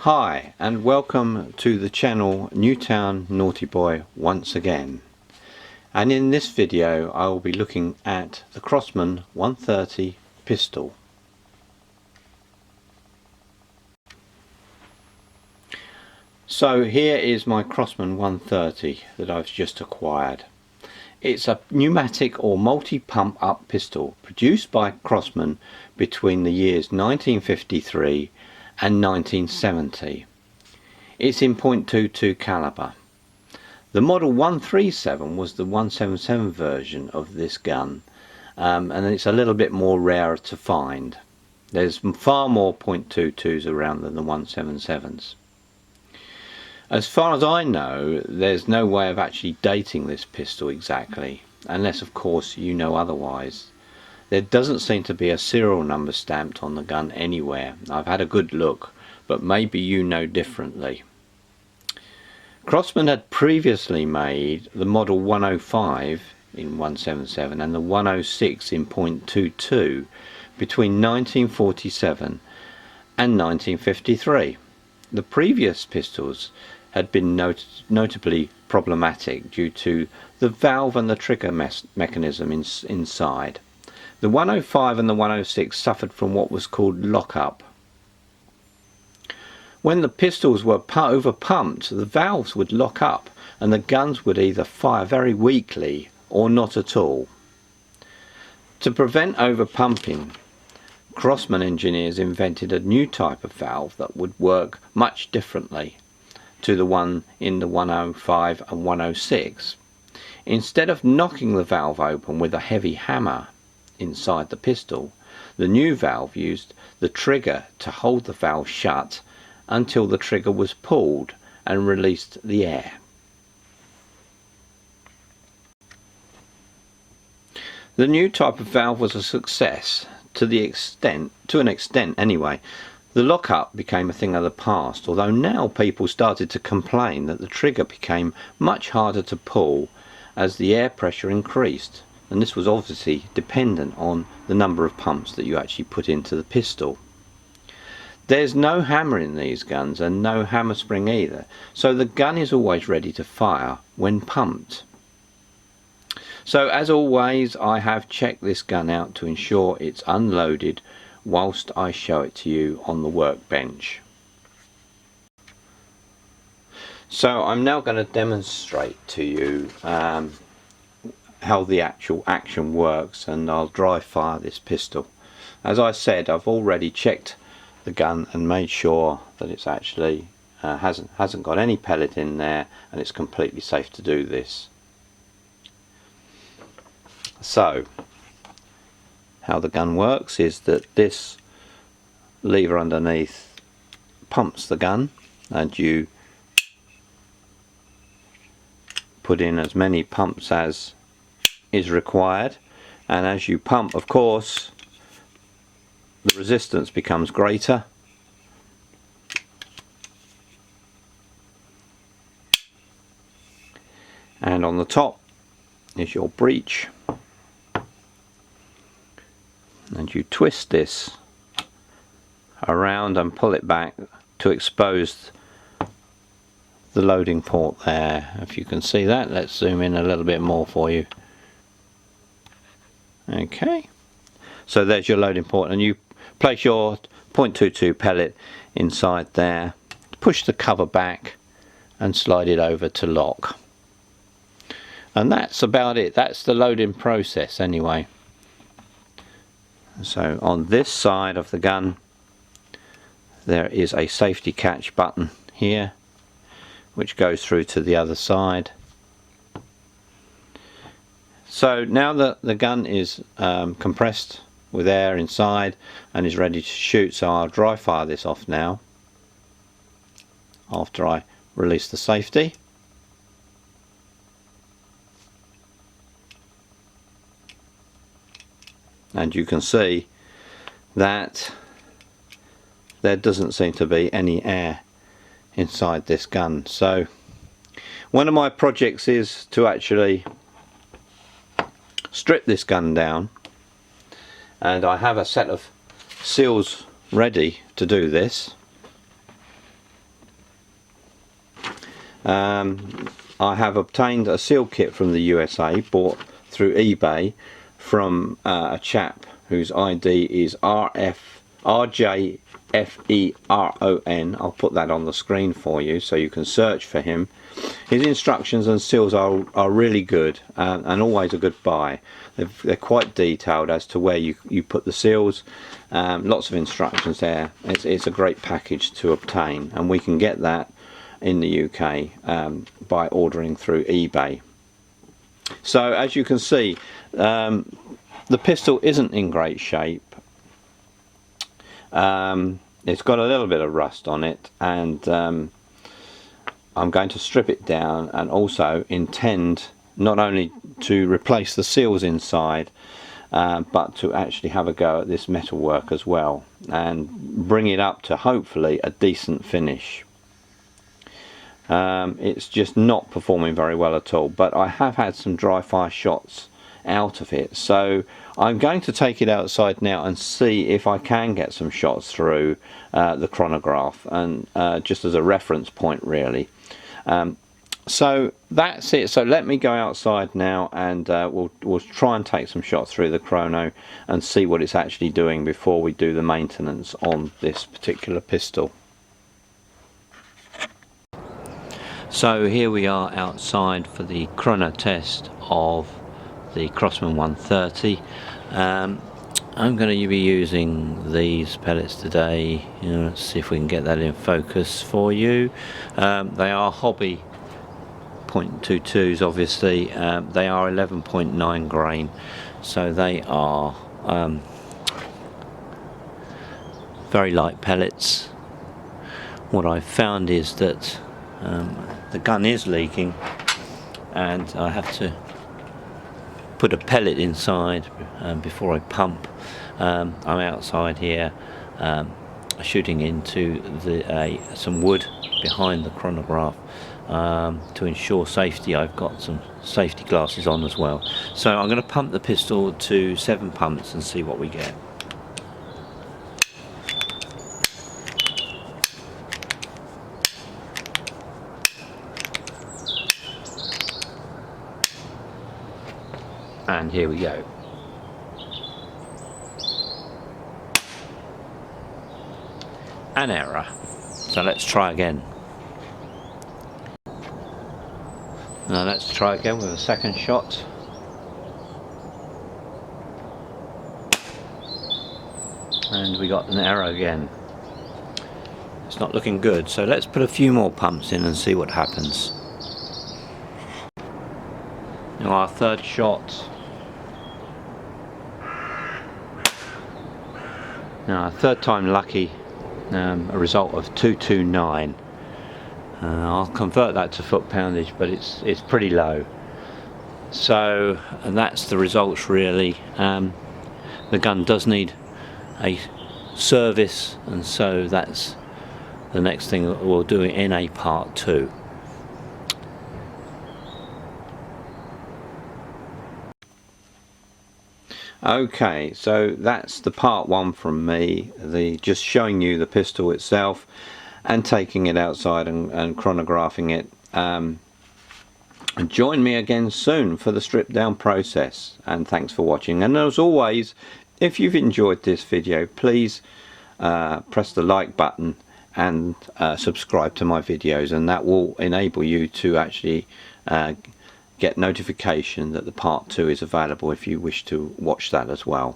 Hi and welcome to the channel Newtown Naughty Boy once again, and in this video I will be looking at the Crosman 130 pistol. So here is my Crosman 130 that I've just acquired. It's a pneumatic or multi-pump up pistol produced by Crosman between the years 1953 and 1970. It's in .22 caliber. The model 137 was the 177 version of this gun, and it's a little bit more rare to find. There's far more .22s around than the 177s. As far as I know, there's no way of actually dating this pistol exactly, unless of course you know otherwise. There doesn't seem to be a serial number stamped on the gun anywhere. I've had a good look, but maybe you know differently. Crosman had previously made the model 105 in 177 and the 106 in .22 between 1947 and 1953. The previous pistols had been notably problematic due to the valve and the trigger mechanism inside. The 105 and the 106 suffered from what was called lock-up. When the pistols were over-pumped, the valves would lock up and the guns would either fire very weakly or not at all. To prevent over-pumping, Crosman engineers invented a new type of valve that would work much differently to the one in the 105 and 106. Instead of knocking the valve open with a heavy hammer inside the pistol, the new valve used the trigger to hold the valve shut until the trigger was pulled and released the air. The new type of valve was a success to an extent anyway. The lock-up became a thing of the past, although now people started to complain that the trigger became much harder to pull as the air pressure increased, and this was obviously dependent on the number of pumps that you actually put into the pistol. There's no hammer in these guns and no hammer spring either, so the gun is always ready to fire when pumped. So as always, I have checked this gun out to ensure it's unloaded whilst I show it to you on the workbench. So I'm now going to demonstrate to you how the actual action works, and I'll dry fire this pistol. As I said, I've already checked the gun and made sure that it's actually hasn't got any pellet in there, and it's completely safe to do this. So how the gun works is that this lever underneath pumps the gun, and you put in as many pumps as is required, and as you pump, of course, the resistance becomes greater, and on the top is your breech, and you twist this around and pull it back to expose the loading port there. If you can see that, let's zoom in a little bit more for you. Okay, so there's your loading port, and you place your .22 pellet inside there, push the cover back and slide it over to lock, and that's about it. That's the loading process anyway. So on this side of the gun there is a safety catch button here which goes through to the other side. So now that the gun is compressed with air inside and is ready to shoot, so I'll dry fire this off now after I release the safety. And you can see that there doesn't seem to be any air inside this gun. So one of my projects is to actually strip this gun down, and I have a set of seals ready to do this. I have obtained a seal kit from the USA, bought through eBay from a chap whose ID is RJFERON. I'll put that on the screen for you so you can search for him. His instructions and seals are really good, and always a good buy. They're quite detailed as to where you put the seals. Lots of instructions there. It's a great package to obtain, and we can get that in the UK by ordering through eBay. So as you can see, the pistol isn't in great shape. It's got a little bit of rust on it, and I'm going to strip it down and also intend not only to replace the seals inside, but to actually have a go at this metal work as well and bring it up to hopefully a decent finish. It's just not performing very well at all, but I have had some dry fire shots out of it, so I'm going to take it outside now and see if I can get some shots through the chronograph, and just as a reference point really. So that's it. So let me go outside now, and we'll try and take some shots through the chrono and see what it's actually doing before we do the maintenance on this particular pistol. So here we are outside for the chrono test of the Crosman 130. I'm going to be using these pellets today. Let's see if we can get that in focus for you. They are hobby .22s, obviously. They are 11.9 grain, so they are very light pellets. What I've found is that the gun is leaking, and I have to put a pellet inside before I pump. I'm outside here shooting into some wood behind the chronograph to ensure safety. I've got some safety glasses on as well. So I'm going to pump the pistol to 7 pumps and see what we get. And here we go. An error. So let's try again. Now let's try again with a second shot. And we got an error again. It's not looking good, so let's put a few more pumps in and see what happens. Now our third shot. Now third time lucky, a result of 229. I'll convert that to foot poundage, but it's pretty low. So, and that's the results really. The gun does need a service, and so that's the next thing that we'll do in a part 2. Okay, so that's the part 1 from me, just showing you the pistol itself and taking it outside and chronographing it. And join me again soon for the strip down process, and thanks for watching. And as always, if you've enjoyed this video, please press the like button and subscribe to my videos, and that will enable you to actually get notification that the part 2 is available if you wish to watch that as well.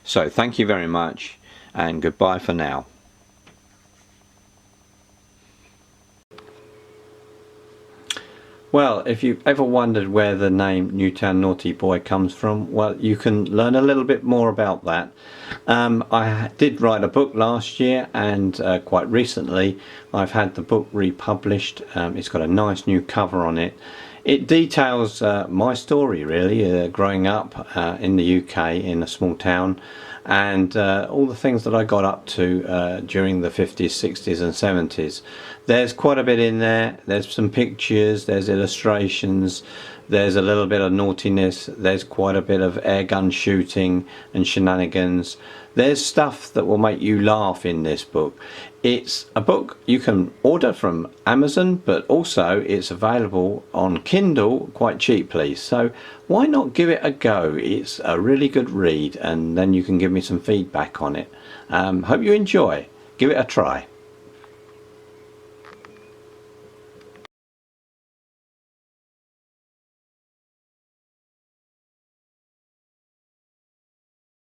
So thank you very much, and goodbye for now. Well, if you've ever wondered where the name Newtown Naughty Boy comes from, well, you can learn a little bit more about that. I did write a book last year, and quite recently I've had the book republished. It's got a nice new cover on it. It details my story really, growing up in the UK in a small town, and all the things that I got up to during the 50s, 60s and 70s. There's quite a bit in there. There's some pictures, there's illustrations, there's a little bit of naughtiness, there's quite a bit of airgun shooting and shenanigans. There's stuff that will make you laugh in this book. It's a book you can order from Amazon, but also it's available on Kindle quite cheaply, so why not give it a go? It's a really good read, and then you can give me some feedback on it. Hope you enjoy. Give it a try.